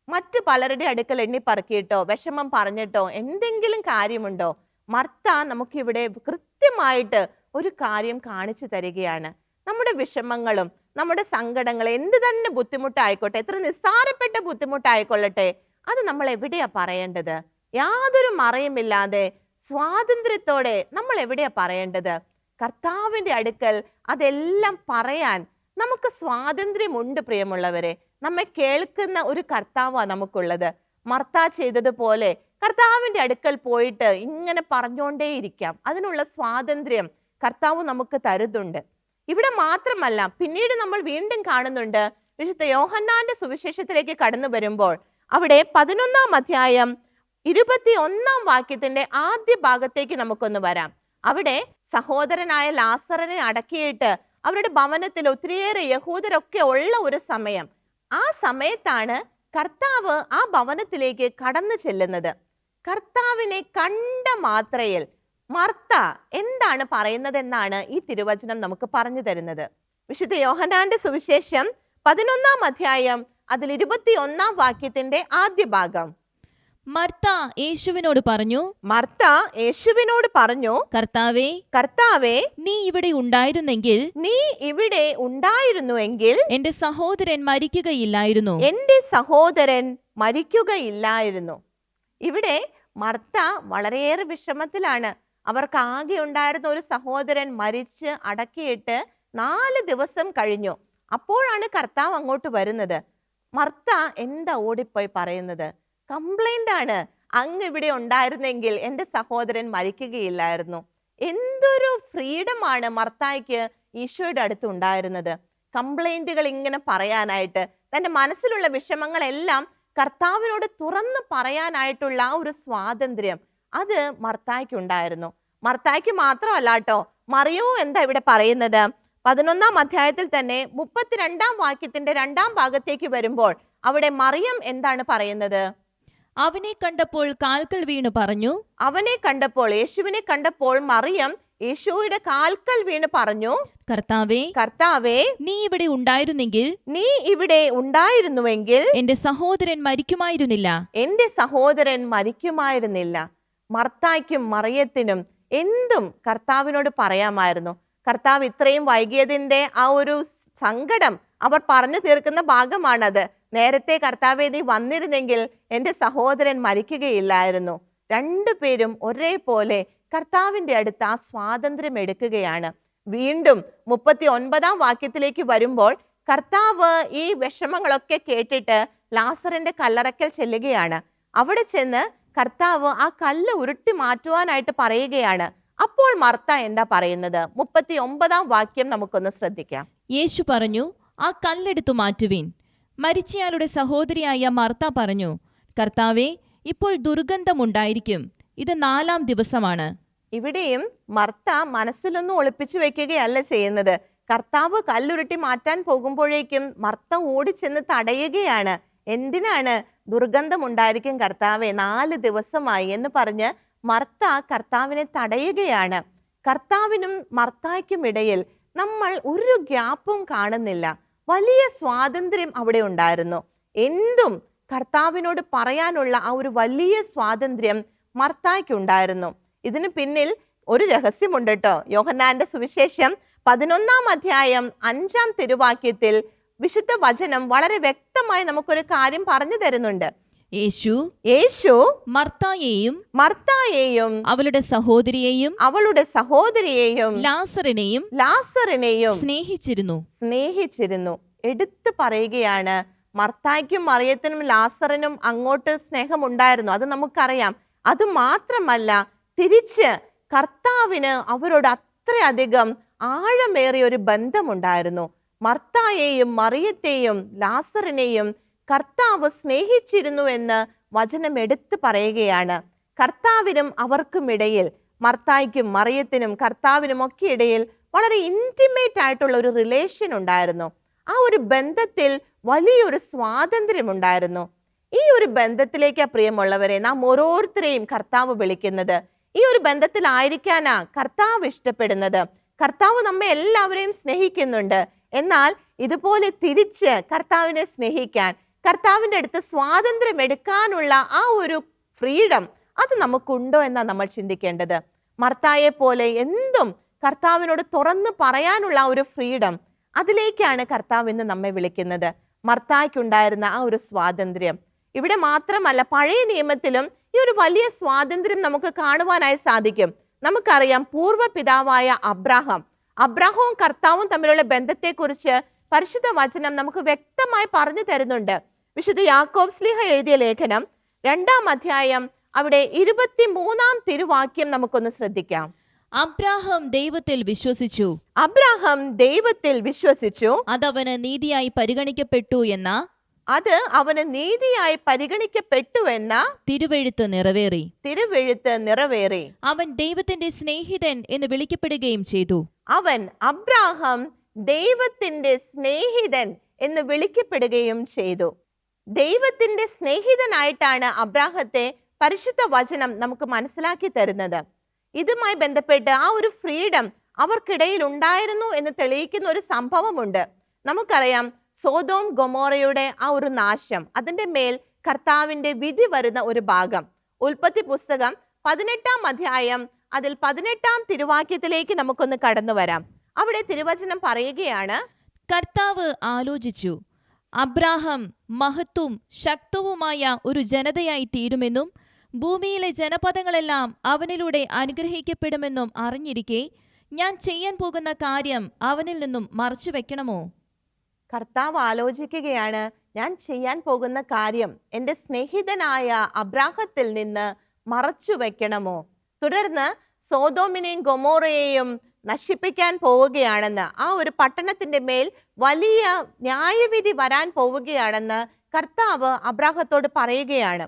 മറ്റു പലരുടെ അടുക്കൽ എണ്ണിപ്പറക്കിയിട്ടോ വിഷമം പറഞ്ഞിട്ടോ എന്തെങ്കിലും കാര്യമുണ്ടോ? മർത്ത നമുക്കിവിടെ കൃത്യമായിട്ട് ഒരു കാര്യം കാണിച്ചു തരികയാണ്. നമ്മുടെ വിഷമങ്ങളും നമ്മുടെ സങ്കടങ്ങൾ എന്ത് തന്നെ ബുദ്ധിമുട്ടായിക്കോട്ടെ, എത്ര നിസ്സാരപ്പെട്ട ബുദ്ധിമുട്ടായിക്കൊള്ളട്ടെ, അത് നമ്മൾ എവിടെയാ പറയേണ്ടത്? യാതൊരു മറയുമില്ലാതെ സ്വാതന്ത്ര്യത്തോടെ നമ്മൾ എവിടെയാ പറയേണ്ടത്? കർത്താവിന്റെ അടുക്കൽ അതെല്ലാം പറയാൻ നമുക്ക് സ്വാതന്ത്ര്യമുണ്ട്. പ്രിയമുള്ളവരെ, നമ്മെ കേൾക്കുന്ന ഒരു കർത്താവാണ് നമുക്കുള്ളത്. മർത്ത ചെയ്തതുപോലെ കർത്താവിന്റെ അടുക്കൽ പോയിട്ട് ഇങ്ങനെ പറഞ്ഞുകൊണ്ടേയിരിക്കാം. അതിനുള്ള സ്വാതന്ത്ര്യം കർത്താവ് നമുക്ക് തരുന്നുണ്ട്. ഇവിടെ മാത്രമല്ല, പിന്നീട് നമ്മൾ വീണ്ടും കാണുന്നുണ്ട്. വിശുദ്ധ യോഹന്നാന്റെ സുവിശേഷത്തിലേക്ക് കടന്നു വരുമ്പോൾ അവിടെ 11-ാം അധ്യായം 21-ാം വാക്യത്തിന്റെ ആദ്യ ഭാഗത്തേക്ക് നമുക്കൊന്ന് വരാം. അവിടെ സഹോദരനായ ലാസറിനെ അടക്കിയിട്ട് അവരുടെ ഭവനത്തിൽ ഒത്തിരിയേറെ യഹൂദരൊക്കെ ഉള്ള ഒരു സമയം. ആ സമയത്താണ് കർത്താവ് ആ ഭവനത്തിലേക്ക് കടന്നു ചെല്ലുന്നത്. കർത്താവിനെ കണ്ട മാത്രയിൽ മർത്ത എന്താണ് പറയുന്നതെന്നാണ് ഈ തിരുവചനം നമുക്ക് പറഞ്ഞു തരുന്നത്. വിശുദ്ധ യോഹന്നാന്റെ സുവിശേഷം 11-ാം അധ്യായം അതിൽ 21-ാം വാക്യത്തിന്റെ ആദ്യ ഭാഗം. മർത്ത യേശുവിനോട് പറഞ്ഞു, മർത്ത യേശുവിനോട് പറഞ്ഞു, കർത്താവേ, കർത്താവേ, നീ ഇവിടെ ഉണ്ടായിരുന്നെങ്കിൽ നീ ഇവിടെ ഉണ്ടായിരുന്നുവെങ്കിൽ എന്റെ സഹോദരൻ മരിക്കുകയില്ലായിരുന്നു. എന്റെ സഹോദരൻ മരിക്കുകയില്ലായിരുന്നു. ഇവിടെ മർത്ത വളരെയേറെ വിഷമത്തിലാണ്. അവർക്ക് ആകെ ഉണ്ടായിരുന്ന ഒരു സഹോദരൻ മരിച്ച് അടക്കിയിട്ട് 4 ദിവസം കഴിഞ്ഞു. അപ്പോഴാണ് കർത്താവ് അങ്ങോട്ട് വരുന്നത്. മർത്ത എന്താ ഓടിപ്പോയി പറയുന്നത്? കംപ്ലൈന്റ് ആണ്. അങ്ങ് ഇവിടെ ഉണ്ടായിരുന്നെങ്കിൽ എൻ്റെ സഹോദരൻ മരിക്കുകയില്ലായിരുന്നു. എന്തൊരു ഫ്രീഡമാണ് മർത്തായ്ക്ക് ഈശോയുടെ അടുത്ത് ഉണ്ടായിരുന്നത്. കംപ്ലൈന്റുകൾ ഇങ്ങനെ പറയാനായിട്ട്, തൻ്റെ മനസ്സിലുള്ള വിഷമങ്ങളെല്ലാം കർത്താവിനോട് തുറന്നു പറയാനായിട്ടുള്ള ആ ഒരു സ്വാതന്ത്ര്യം അത് മർത്തായ്ക്ക് ഉണ്ടായിരുന്നു. മർത്തായ്ക്ക് മാത്രമല്ല കേട്ടോ, മറിയവും എന്താ ഇവിടെ പറയുന്നത്? 11-ാം അധ്യായത്തിൽ തന്നെ 32-ാം വാക്യത്തിന്റെ 2-ാം ഭാഗത്തേക്ക് വരുമ്പോൾ അവിടെ മറിയം എന്താണ് പറയുന്നത്? അവനെ കണ്ടപ്പോൾ കാൽക്കൽ വീണു പറഞ്ഞു. അവനെ കണ്ടപ്പോൾ, യേശുവിനെ കണ്ടപ്പോൾ മറിയം യേശുവിന്റെ കാൽക്കൽ വീണ് പറഞ്ഞു, കർത്താവേ, കർത്താവേ, നീ ഇവിടെ ഉണ്ടായിരുന്നെങ്കിൽ നീ ഇവിടെ ഉണ്ടായിരുന്നുവെങ്കിൽ എന്റെ സഹോദരൻ മരിക്കുമായിരുന്നില്ല. എന്റെ സഹോദരൻ മരിക്കുമായിരുന്നില്ല. മർത്തായ്ക്കും മറിയത്തിനും എന്തും കർത്താവിനോട് പറയാമായിരുന്നു. കർത്താവ് ഇത്രയും വൈകിയതിന്റെ ആ ഒരു സങ്കടം അവർ പറഞ്ഞു തീർക്കുന്ന ഭാഗമാണത്. നേരത്തെ കർത്താവേ, നീ വന്നിരുന്നെങ്കിൽ എൻ്റെ സഹോദരൻ മരിക്കുകയില്ലായിരുന്നു. രണ്ടുപേരും ഒരേപോലെ കർത്താവിൻ്റെ അടുത്ത് ആ സ്വാതന്ത്ര്യം എടുക്കുകയാണ്. വീണ്ടും 39-ാം വാക്യത്തിലേക്ക് വരുമ്പോൾ കർത്താവ് ഈ വിഷമങ്ങളൊക്കെ കേട്ടിട്ട് ലാസറിന്റെ കല്ലറയ്ക്കൽ ചെല്ലുകയാണ്. അവിടെ ചെന്ന് കർത്താവ് ആ കല്ല് ഉരുട്ടി മാറ്റുവാനായിട്ട് പറയുകയാണ്. അപ്പോൾ മർത്ത എന്താ പറയുന്നത്? 39-ാം വാക്യം നമുക്കൊന്ന് ശ്രദ്ധിക്കാം. യേശു പറഞ്ഞു, ആ കല്ലെടുത്തു മാറ്റുവിൻ. മരിച്ചയാളുടെ സഹോദരിയായ മർത്ത പറഞ്ഞു, കർത്താവേ, ഇപ്പോൾ ദുർഗന്ധമുണ്ടായിരിക്കും. ഇത് 4-ാം ദിവസമാണ്. ഇവിടെയും മർത്ത മനസ്സിലൊന്നും ഒളിപ്പിച്ചു വെക്കുകയല്ല ചെയ്യുന്നത്. കർത്താവ് കല്ലുരുട്ടി മാറ്റാൻ പോകുമ്പോഴേക്കും മർത്ത ഓടിച്ചെന്ന് തടയുകയാണ്. എന്തിനാണ്? ദുർഗന്ധമുണ്ടായിരിക്കും കർത്താവേ, 4 ദിവസമായി എന്ന് പറഞ്ഞ് മർത്ത കർത്താവിനെ തടയുകയാണ്. കർത്താവിനും മർത്തായ്ക്കും ഇടയിൽ നമ്മൾ ഒരു ഗ്യാപ്പും കാണുന്നില്ല. വലിയ സ്വാതന്ത്ര്യം അവിടെ ഉണ്ടായിരുന്നു. എന്തും കർത്താവിനോട് പറയാനുള്ള ആ ഒരു വലിയ സ്വാതന്ത്ര്യം മർത്തായ്ക്ക് ഉണ്ടായിരുന്നു. ഇതിന് പിന്നിൽ ഒരു രഹസ്യമുണ്ട് കേട്ടോ. യോഹന്നാന്റെ സുവിശേഷം 11-ാം അധ്യായം 5-ാം തിരുവാക്യത്തിൽ വിശുദ്ധ വചനം വളരെ വ്യക്തമായി നമുക്കൊരു കാര്യം പറഞ്ഞു തരുന്നുണ്ട്. യേശു മർത്തായെയും അവളുടെ സഹോദരിയെയും ലാസറിനെയും സ്നേഹിച്ചിരുന്നു. എടുത്തു പറയുകയാണ്, മർത്തായ്ക്കും മറിയത്തിനും ലാസറിനും അങ്ങോട്ട് സ്നേഹമുണ്ടായിരുന്നു, അത് നമുക്കറിയാം. അത് മാത്രമല്ല, തിരിച്ച് കർത്താവിന് അവരോട് അത്രയധികം ആഴമേറിയ ഒരു ബന്ധമുണ്ടായിരുന്നു. മർത്തായെയും മറിയത്തെയും ലാസറിനെയും കർത്താവ് സ്നേഹിച്ചിരുന്നു എന്ന് വചനം എടുത്തു പറയുകയാണ്. കർത്താവിനും അവർക്കുമിടയിൽ, മർത്തായ്ക്കും മറിയത്തിനും കർത്താവിനും ഒക്കെ ഇടയിൽ വളരെ ഇൻറ്റിമേറ്റ് ആയിട്ടുള്ള ഒരു റിലേഷൻ ഉണ്ടായിരുന്നു. ആ ഒരു ബന്ധത്തിൽ വലിയൊരു സ്വാതന്ത്ര്യം ഉണ്ടായിരുന്നു. ഈ ഒരു ബന്ധത്തിലേക്ക് പ്രിയമുള്ളവരെ നാം ഓരോരുത്തരെയും കർത്താവ് വിളിക്കുന്നത്. ഈ ഒരു ബന്ധത്തിലായിരിക്കാനാ കർത്താവ് ഇഷ്ടപ്പെടുന്നത്. കർത്താവ് നമ്മെ എല്ലാവരെയും സ്നേഹിക്കുന്നുണ്ട്. എന്നാൽ ഇതുപോലെ തിരിച്ച് കർത്താവിനെ സ്നേഹിക്കാൻ, കർത്താവിൻ്റെ അടുത്ത് സ്വാതന്ത്ര്യം എടുക്കാനുള്ള ആ ഒരു ഫ്രീഡം അത് നമുക്കുണ്ടോ എന്നാണ് നമ്മൾ ചിന്തിക്കേണ്ടത്. മർത്തായെ പോലെ എന്തും കർത്താവിനോട് തുറന്നു പറയാനുള്ള ആ ഒരു ഫ്രീഡം, അതിലേക്കാണ് കർത്താവ് ഇന്ന് നമ്മെ വിളിക്കുന്നത്. മർത്തായ്ക്കുണ്ടായിരുന്ന ആ ഒരു സ്വാതന്ത്ര്യം ഇവിടെ മാത്രമല്ല, പഴയ നിയമത്തിലും ഈ ഒരു വലിയ സ്വാതന്ത്ര്യം നമുക്ക് കാണുവാനായി സാധിക്കും. നമുക്കറിയാം, പൂർവ്വ പിതാവായ അബ്രാഹവും കർത്താവും തമ്മിലുള്ള ബന്ധത്തെക്കുറിച്ച് പരിശുദ്ധ വചനം നമുക്ക് വ്യക്തമായി പറഞ്ഞു തരുന്നുണ്ട്. വിശുദ്ധ യാക്കോബ് ശ്ലീഹ എഴുതിയ ലേഖനം 2-ാം അധ്യായം അവിടെ 23-ാം തിരുവാക്യം നമുക്കൊന്ന് ശ്രദ്ധിക്കാം. അബ്രാഹാം ദൈവത്തിൽ വിശ്വസിച്ചു, അതവന് നീതിയായി പരിഗണിക്കപ്പെട്ടു എന്ന തിരുവെഴുത്ത് നിറവേറി. അവൻ ദൈവത്തിന്റെ സ്നേഹിതൻ എന്ന് വിളിക്കപ്പെടുകയും ചെയ്തു. അബ്രാഹാം ദൈവത്തിന്റെ സ്നേഹിതൻ എന്ന് വിളിക്കപ്പെടുകയും ചെയ്തു. ദൈവത്തിന്റെ സ്നേഹിതനായിട്ടാണ് അബ്രാഹത്തെ പരിശുദ്ധ വചനം നമുക്ക് മനസ്സിലാക്കി തരുന്നത്. ഇതുമായി ബന്ധപ്പെട്ട് ആ ഒരു ഫ്രീഡം അവർക്കിടയിൽ ഉണ്ടായിരുന്നു എന്ന് തെളിയിക്കുന്ന ഒരു സംഭവമുണ്ട്. നമുക്കറിയാം സോദോം ഗൊമോറയുടെ ആ ഒരു നാശം, അതിന്റെ മേൽ കർത്താവിന്റെ വിധി വരുന്ന ഒരു ഭാഗം. ഉൽപ്പത്തി പുസ്തകം 18-ാം അധ്യായം അതിൽ 18-ാം തിരുവാക്യത്തിലേക്ക് നമുക്കൊന്ന് കടന്നു വരാം. അവിടെ തിരുവചനം പറയുകയാണ്, കർത്താവ് ആലോചിച്ചു, അബ്രാഹാം മഹത്തും ശക്തവുമായ ഒരു ജനതയായി തീരുമെന്നും ഭൂമിയിലെ ജനപദങ്ങളെല്ലാം അവനിലൂടെ അനുഗ്രഹിക്കപ്പെടുമെന്നും അറിഞ്ഞിരിക്കെ ഞാൻ ചെയ്യാൻ പോകുന്ന കാര്യം അവനിൽ നിന്നും മറച്ചു വെക്കണമോ? കർത്താവ് ആലോചിക്കുകയാണ്, ഞാൻ ചെയ്യാൻ പോകുന്ന കാര്യം എൻ്റെ സ്നേഹിതനായ അബ്രാഹത്തിൽ നിന്ന് മറച്ചു വെക്കണമോ? തുടർന്ന് സോദോമിനെയും ഗൊമോറയെയും നശിപ്പിക്കാൻ പോവുകയാണെന്ന്, ആ ഒരു പട്ടണത്തിന്റെ മേൽ വലിയ ന്യായവിധി വരാൻ പോവുകയാണെന്ന് കർത്താവ് അബ്രാഹത്തോട് പറയുകയാണ്.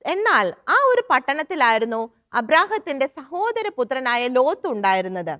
എന്നാൽ ആ ഒരു പട്ടണത്തിലായിരുന്നു അബ്രാഹത്തിന്റെ സഹോദര പുത്രനായ ലോത്ത് ഉണ്ടായിരുന്നത്.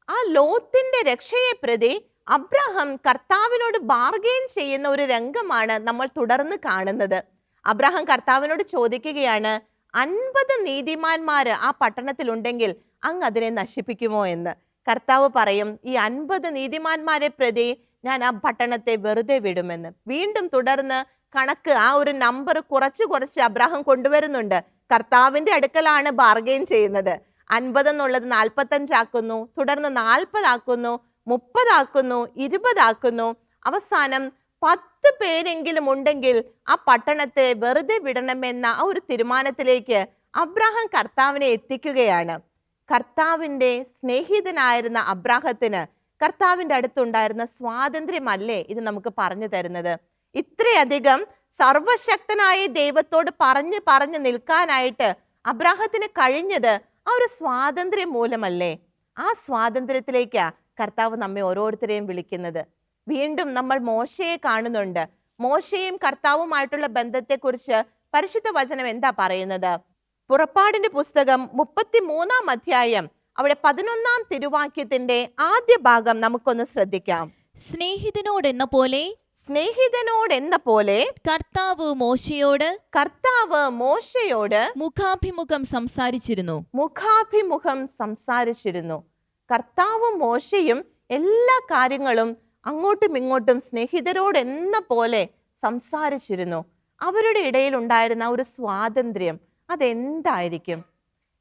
ആ ലോത്തിന്റെ രക്ഷയെ പ്രതി അബ്രാഹാം കർത്താവിനോട് ബാർഗെയിൻ ചെയ്യുന്ന ഒരു രംഗമാണ് നമ്മൾ തുടർന്ന് കാണുന്നത്. അബ്രാഹാം കർത്താവിനോട് ചോദിക്കുകയാണ്, 50 നീതിമാന്മാര് ആ പട്ടണത്തിലുണ്ടെങ്കിൽ അങ്ങ് അതിനെ നശിപ്പിക്കുമോ എന്ന്. കർത്താവ് പറയും, ഈ 50 നീതിമാന്മാരെ പ്രതി ഞാൻ ആ പട്ടണത്തെ വെറുതെ വിടുമെന്ന്. വീണ്ടും തുടർന്ന് കണക്ക്, ആ ഒരു നമ്പർ കുറച്ച് അബ്രാഹാം കൊണ്ടുവരുന്നുണ്ട്. കർത്താവിന്റെ അടുക്കലാണ് ബാർഗെയിൻ ചെയ്യുന്നത്. 50 എന്നുള്ളത് 45 ആക്കുന്നു, തുടർന്ന് 40 ആക്കുന്നു, 30 ആക്കുന്നു, 20 ആക്കുന്നു. അവസാനം 10 പേരെങ്കിലും ഉണ്ടെങ്കിൽ ആ പട്ടണത്തെ വെറുതെ വിടണമെന്ന ആ ഒരു തീരുമാനത്തിലേക്ക് അബ്രാഹാം കർത്താവിനെ എത്തിക്കുകയാണ്. കർത്താവിന്റെ സ്നേഹിതനായിരുന്ന അബ്രാഹത്തിന് കർത്താവിന്റെ അടുത്തുണ്ടായിരുന്ന സ്വാതന്ത്ര്യമല്ലേ ഇത് നമുക്ക് പറഞ്ഞു തരുന്നത്? ഇത്രയധികം സർവശക്തനായ ദൈവത്തോട് പറഞ്ഞു നിൽക്കാനായിട്ട് അബ്രാഹത്തിന് കഴിഞ്ഞത് ആ ഒരു സ്വാതന്ത്ര്യം മൂലമല്ലേ? ആ സ്വാതന്ത്ര്യത്തിലേക്കാ കർത്താവ് നമ്മെ ഓരോരുത്തരെയും വിളിക്കുന്നത്. വീണ്ടും നമ്മൾ മോശയെ കാണുന്നുണ്ട്. മോശയും കർത്താവുമായിട്ടുള്ള ബന്ധത്തെക്കുറിച്ച് പരിശുദ്ധ വചനം എന്താ പറയുന്നത്? പുറപ്പാടിന്റെ പുസ്തകം 33-ാം അധ്യായം അവിടെ 11-ാം തിരുവാക്യത്തിന്റെ ആദ്യ ഭാഗം നമുക്കൊന്ന് ശ്രദ്ധിക്കാം. സ്നേഹിതനോടെന്ന പോലെ കർത്താവ് മോശയോട് മുഖാഭിമുഖം സംസാരിച്ചിരുന്നു. കർത്താവും മോശയും എല്ലാ കാര്യങ്ങളും അങ്ങോട്ടും ഇങ്ങോട്ടും സ്നേഹിതരോടെന്ന പോലെ സംസാരിച്ചിരുന്നു. അവരുടെ ഇടയിൽ ഉണ്ടായിരുന്ന ഒരു സ്വാതന്ത്ര്യം അതെന്തായിരിക്കും?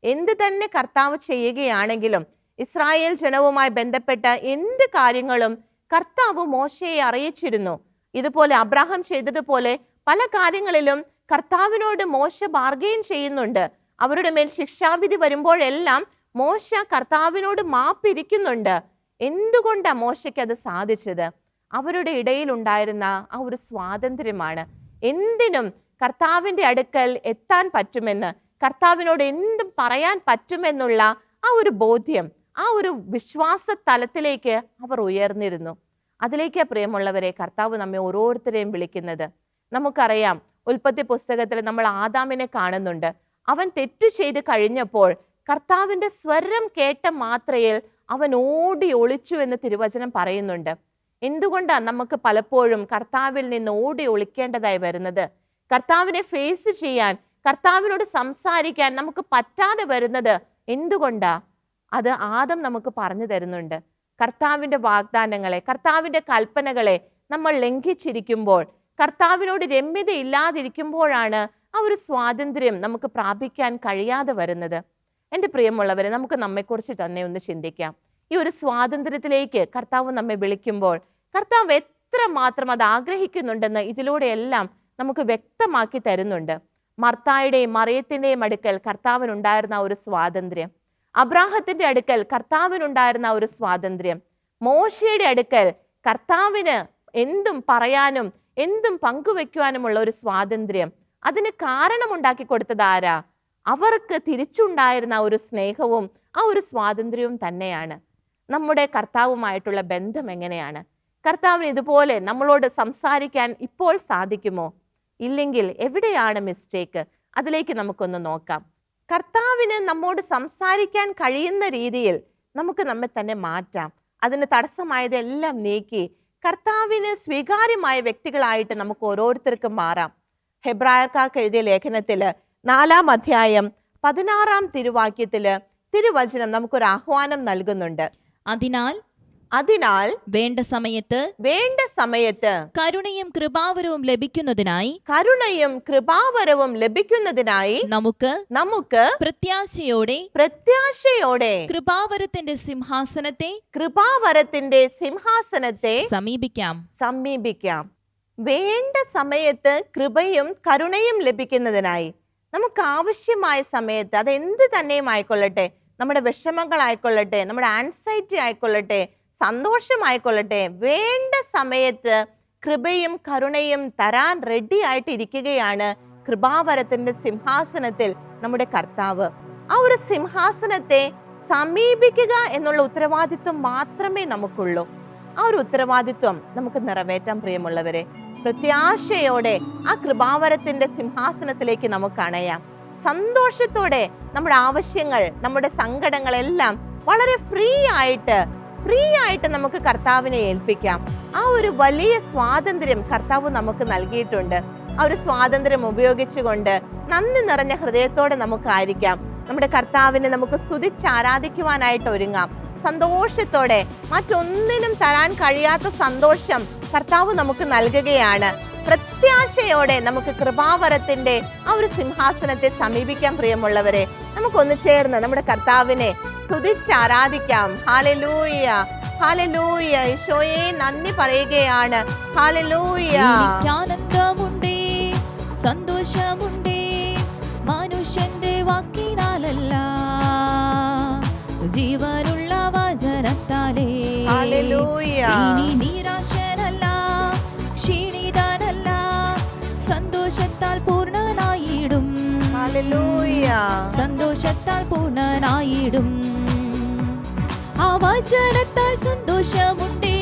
എന്ത് തന്നെ കർത്താവ് ചെയ്യുകയാണെങ്കിലും ഇസ്രായേൽ ജനവുമായി ബന്ധപ്പെട്ട എന്ത് കാര്യങ്ങളും കർത്താവ് മോശയെ അറിയിച്ചിരുന്നു. ഇതുപോലെ അബ്രാഹാം ചെയ്തതുപോലെ പല കാര്യങ്ങളിലും കർത്താവിനോട് മോശ ബാർഗെയിൻ ചെയ്യുന്നുണ്ട്. അവരുടെ മേൽ ശിക്ഷാവിധി വരുമ്പോഴെല്ലാം മോശ കർത്താവിനോട് മാപ്പിരിക്കുന്നുണ്ട്. എന്തുകൊണ്ടാ മോശയ്ക്ക് അത് സാധിച്ചത്? അവരുടെ ഇടയിൽ ഉണ്ടായിരുന്ന ആ ഒരു സ്വാതന്ത്ര്യമാണ്. എന്തിനും കർത്താവിന്റെ അടുക്കൽ എത്താൻ പറ്റുമെന്ന്, കർത്താവിനോട് എന്തും പറയാൻ പറ്റുമെന്നുള്ള ആ ഒരു ബോധ്യം, ആ ഒരു വിശ്വാസ തലത്തിലേക്ക് അവർ ഉയർന്നിരുന്നു. അതിലേക്ക് പ്രിയമുള്ളവരെ കർത്താവ് നമ്മെ ഓരോരുത്തരെയും വിളിക്കുന്നത്. നമുക്കറിയാം, ഉൽപ്പത്തി പുസ്തകത്തിൽ നമ്മൾ ആദാമിനെ കാണുന്നുണ്ട്. അവൻ തെറ്റു ചെയ്ത് കഴിഞ്ഞപ്പോൾ കർത്താവിന്റെ സ്വരം കേട്ട മാത്രയിൽ അവൻ ഓടി ഒളിച്ചു എന്ന് തിരുവചനം പറയുന്നുണ്ട്. എന്തുകൊണ്ടാണ് നമുക്ക് പലപ്പോഴും കർത്താവിൽ നിന്ന് ഓടി ഒളിക്കേണ്ടതായി വരുന്നത്? കർത്താവിനെ ഫേസ് ചെയ്യാൻ, കർത്താവിനോട് സംസാരിക്കാൻ നമുക്ക് പറ്റാതെ വരുന്നത് എന്തുകൊണ്ടാ? അത് ആദം നമുക്ക് പറഞ്ഞു തരുന്നുണ്ട്. കർത്താവിന്റെ വാഗ്ദാനങ്ങളെ, കർത്താവിന്റെ കൽപ്പനകളെ നമ്മൾ ലംഘിച്ചിരിക്കുമ്പോൾ, കർത്താവിനോട് രമ്യതയില്ലാതിരിക്കുമ്പോഴാണ് ആ ഒരു സ്വാതന്ത്ര്യം നമുക്ക് പ്രാപിക്കാൻ കഴിയാതെ വരുന്നത്. എൻ്റെ പ്രിയമുള്ളവരെ, നമുക്ക് നമ്മെക്കുറിച്ച് തന്നെ ഒന്ന് ചിന്തിക്കാം. ഈ ഒരു സ്വാതന്ത്ര്യത്തിലേക്ക് കർത്താവ് നമ്മെ വിളിക്കുമ്പോൾ കർത്താവ് എത്രമാത്രം അത് ആഗ്രഹിക്കുന്നുണ്ടെന്ന് ഇതിലൂടെയെല്ലാം നമുക്ക് വ്യക്തമാക്കി തരുന്നുണ്ട്. മർത്തായുടെയും മറിയത്തിന്റെയും അടുക്കൽ കർത്താവിനുണ്ടായിരുന്ന ഒരു സ്വാതന്ത്ര്യം, അബ്രാഹത്തിന്റെ അടുക്കൽ കർത്താവിനുണ്ടായിരുന്ന ഒരു സ്വാതന്ത്ര്യം, മോശയുടെ അടുക്കൽ കർത്താവിന് എന്തും പറയാനും എന്തും പങ്കുവെക്കുവാനുമുള്ള ഒരു സ്വാതന്ത്ര്യം, അതിന് കാരണമുണ്ടാക്കി കൊടുത്തത് ആരാ? അവർക്ക് തിരിച്ചുണ്ടായിരുന്ന ഒരു സ്നേഹവും ആ ഒരു സ്വാതന്ത്ര്യവും തന്നെയാണ്. നമ്മുടെ കർത്താവുമായിട്ടുള്ള ബന്ധം എങ്ങനെയാണ്? കർത്താവിന് ഇതുപോലെ നമ്മളോട് സംസാരിക്കാൻ ഇപ്പോൾ സാധിക്കുമോ? ഇല്ലെങ്കിൽ എവിടെയാണ് മിസ്റ്റേക്ക്? അതിലേക്ക് നമുക്കൊന്ന് നോക്കാം. കർത്താവിന് നമ്മോട് സംസാരിക്കാൻ കഴിയുന്ന രീതിയിൽ നമുക്ക് നമ്മെ തന്നെ മാറ്റാം. അതിന് തടസ്സമായതെല്ലാം നീക്കി കർത്താവിന് സ്വീകാര്യമായ വ്യക്തികളായിട്ട് നമുക്ക് ഓരോരുത്തർക്കും മാറാം. ഹെബ്രായർക്കാർക്ക് എഴുതിയ ലേഖനത്തില് 4-ാം അധ്യായം 16-ാം തിരുവാക്യത്തില് തിരുവചനം നമുക്കൊരു ആഹ്വാനം നൽകുന്നുണ്ട്. അതിനാൽ വേണ്ട സമയത്ത് കരുണയും കൃപാവരവും ലഭിക്കുന്നതിനായി നമുക്ക് പ്രത്യാശയോടെ കൃപാവരത്തിന്റെ സിംഹാസനത്തെ സമീപിക്കാം. വേണ്ട സമയത്ത് കൃപയും കരുണയും ലഭിക്കുന്നതിനായി നമുക്ക് ആവശ്യമായ സമയത്ത്, അത് എന്ത് തന്നെയും ആയിക്കൊള്ളട്ടെ, നമ്മുടെ വിഷമങ്ങളായിക്കൊള്ളട്ടെ, നമ്മുടെ ആൻസൈറ്റി ആയിക്കൊള്ളട്ടെ, സന്തോഷമായിക്കൊള്ളട്ടെ, വേണ്ട സമയത്ത് കൃപയും കരുണയും തരാൻ റെഡി ആയിട്ട് ഇരിക്കുകയാണ് കൃപാവരത്തിന്റെ സിംഹാസനത്തിൽ നമ്മുടെ കർത്താവ്. ആ ഒരു സിംഹാസനത്തെ സമീപിക്കുക എന്നുള്ള ഉത്തരവാദിത്വം മാത്രമേ നമുക്കുള്ളൂ. ആ ഒരു ഉത്തരവാദിത്വം നമുക്ക് നിറവേറ്റാൻ പ്രിയമുള്ളവരെ, പ്രത്യാശയോടെ ആ കൃപാവരത്തിന്റെ സിംഹാസനത്തിലേക്ക് നമുക്ക് അണയാം. സന്തോഷത്തോടെ നമ്മുടെ ആവശ്യങ്ങൾ, നമ്മുടെ സങ്കടങ്ങളെല്ലാം വളരെ ഫ്രീ ആയിട്ട് നമുക്ക് കർത്താവിനെ ഏൽപ്പിക്കാം. ആ ഒരു വലിയ സ്വാതന്ത്ര്യം കർത്താവ് നമുക്ക് നൽകിയിട്ടുണ്ട്. ആ ഒരു സ്വാതന്ത്ര്യം ഉപയോഗിച്ചുകൊണ്ട് നന്ദി നിറഞ്ഞ ഹൃദയത്തോടെ നമുക്കായിരിക്കാം നമ്മുടെ കർത്താവിനെ നമുക്ക് സ്തുതിച്ച് ആരാധിക്കുവാനായിട്ട് ഒരുങ്ങാം. സന്തോഷത്തോടെ, മറ്റൊന്നിനും തരാൻ കഴിയാത്ത സന്തോഷം കർത്താവ് നമുക്ക് നൽകുകയാണ്. പ്രത്യാശയോടെ നമുക്ക് കൃപാവരത്തിന്റെ ആ ഒരു സിംഹാസനത്തെ സമീപിക്കാൻ പ്രിയമുള്ളവരെ. നമുക്കൊന്ന് ചേർന്ന് നമ്മുടെ കർത്താവിനെ സ്തുതിച്ച് ആരാധിക്കാം. Hallelujah, hallelujah. ഈശോയെ നന്ദി പറയുകയാണ്. ഹല്ലേലൂയ. ആനന്ദമുണ്ടേ, സന്തോഷമുണ്ടേ, മനുഷ്യന്റെ വാക്കിനാലല്ല, ജീവനുള്ള വചനത്താലേ. ഹല്ലേലൂയ. നിരാശനല്ല, ക്ഷീണിതനല്ല, സന്തോഷത്താൽ പൂർണ്ണനായിടും. ഹല്ലേലൂയ. സന്തോഷത്താൽ പൂർണ്ണനായിടും. ആ വചനത്താൽ സന്തോഷമുണ്ടേ,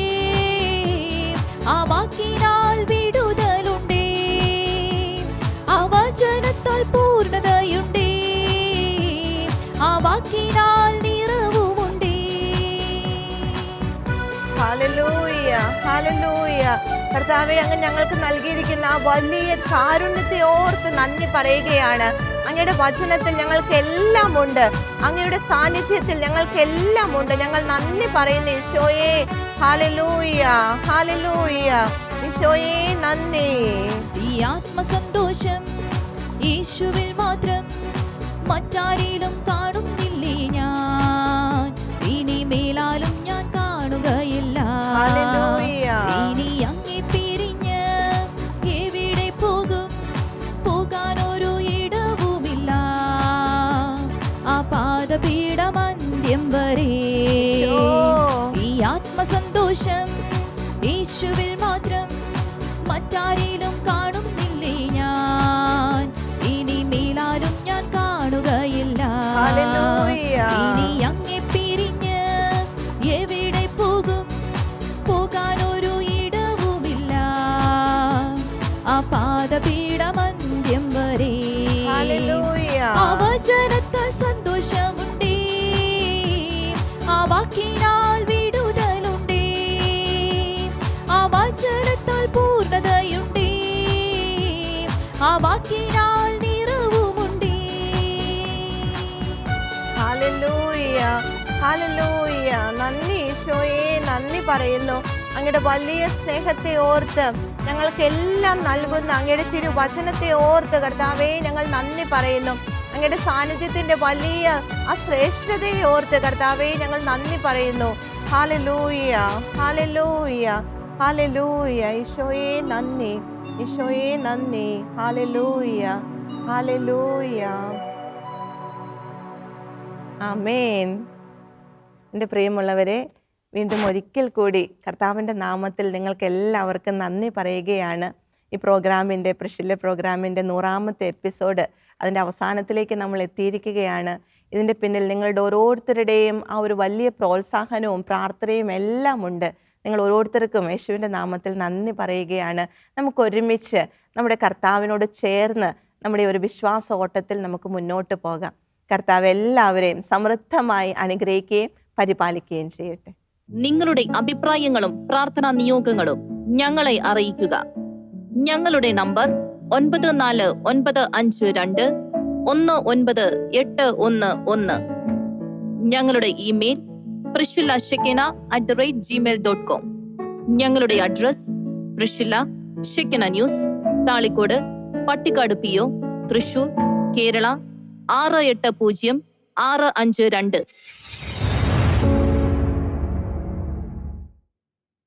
ആ വാക്കിനാൽ വിടുതലുണ്ടേ, ആ വചനത്താൽ പൂർണ്ണതയുണ്ടേ, ആ വാക്കിനാൽ നിറവുമുണ്ടേ. Hallelujah, hallelujah. കർത്താവേ, അങ്ങ് ഞങ്ങൾക്ക് നൽകിയിരിക്കുന്ന ആ വലിയ കാരുണ്യത്തെ ഓർത്ത് നന്ദി പറയുകയാണ്. അങ്ങയുടെ വചനത്തിൽ ഞങ്ങൾക്ക് എല്ലാം ഉണ്ട്, അങ്ങയുടെ സാന്നിധ്യത്തിൽ ഞങ്ങൾക്ക് എല്ലാം ഉണ്ട്. ഞങ്ങൾ നന്ദി പറയുന്നു ഈശോയെ. Hallelujah, hallelujah. ഈശോയെ നന്ദി. ഈ ആത്മസന്തോഷം യേശുവിൽ മാത്രം, മറ്റാരിലും കാണുന്നില്ലേ ഞാൻ, ഇനി മേലാലും ഞാൻ കാണുകയില്ല. ഹല്ലേലൂയ. ഇനി അങ്ങേ പിരിഞ്ഞ് എവിടെ പോകും, പോകാനൊരു ഇടവുമില്ല, ആ പാദപീഠമന്ത്യം വരെ. ഈ ആത്മസന്തോഷം യേശുവിൽ മാത്രം, മറ്റാരിലും കാണുന്നില്ലേ ഞാൻ, ഇനി മേലാലും ഞാൻ കാണുകയില്ല. ഹല്ലേലൂയ. ഇനി അങ്ങേ പിരിഞ്ഞ് എവിടെ പോകും, പോകാനൊരു ഇടവുമില്ല, ആ പാദപീഠമന്ത്യം വരെ. ഹല്ലേലൂയ. ആ വചനത്താൽ സന്തോഷമുണ്ടേ, ആ വാക്കിനാൽ വിടുതലുണ്ടേ, ആ വചനത്താൽ പൂർണ്ണതയുണ്ടേ, ആ വാക്കിനാൽ നിറവുമുണ്ടേ. Hallelujah, hallelujah. നന്ദി ഈശോയെ, നന്ദി പറയുന്നു. അങ്ങയുടെ വലിയ സ്നേഹത്തെ ഓർത്ത്, ഞങ്ങൾക്കെല്ലാം നൽകുന്ന അങ്ങയുടെ തിരുവചനത്തെ ഓർത്ത് കർത്താവേ ഞങ്ങൾ നന്ദി പറയുന്നു. അങ്ങയുടെ സാന്നിധ്യത്തിന്റെ വലിയ ആ ശ്രേഷ്ഠതയെ ഓർത്ത് കർത്താവേ ഞങ്ങൾ നന്ദി പറയുന്നു. Hallelujah, hallelujah, hallelujah. ഈശോയെ നന്ദി, ഈശോയെ നന്ദി. Hallelujah, hallelujah. ആമേൻ. എൻ്റെ പ്രിയമുള്ളവരെ, വീണ്ടും ഒരിക്കൽ കൂടി കർത്താവിൻ്റെ നാമത്തിൽ നിങ്ങൾക്ക് എല്ലാവർക്കും നന്ദി പറയുകയാണ്. ഈ പ്രോഗ്രാമിൻ്റെ, പ്രഷില്ല പ്രോഗ്രാമിൻ്റെ 100ാമത്തെ എപ്പിസോഡ് അതിൻ്റെ അവസാനത്തിലേക്ക് നമ്മൾ എത്തിയിരിക്കുകയാണ്. ഇതിൻ്റെ പിന്നിൽ നിങ്ങളുടെ ഓരോരുത്തരുടെയും ആ ഒരു വലിയ പ്രോത്സാഹനവും പ്രാർത്ഥനയും എല്ലാം ഉണ്ട്. നിങ്ങൾ ഓരോരുത്തർക്കും യേശുവിൻ്റെ നാമത്തിൽ നന്ദി പറയുകയാണ്. നമുക്ക് ഒരുമിച്ച് നമ്മുടെ കർത്താവിനോട് ചേർന്ന് നമ്മുടെ ഒരു വിശ്വാസ ഓട്ടത്തിൽ നമുക്ക് മുന്നോട്ട് പോകാം. കർത്താവ് എല്ലാവരെയും സമൃദ്ധമായി അനുഗ്രഹിക്കുകയും പരിപാലിക്കുകയും ചെയ്യട്ടെ. നിങ്ങളുടെ അഭിപ്രായങ്ങളും പ്രാർത്ഥനാ നിയോഗങ്ങളും ഞങ്ങളെ അറിയിക്കുക. ഞങ്ങളുടെ നമ്പർ 9495219811. ഞങ്ങളുടെ ഇമെയിൽ priscilla@gmail.com. ഞങ്ങളുടെ address പ്രിഷില്ല Shekinah news, Thalikkode, Pattikkad PO, Thrissur, Kerala 680652.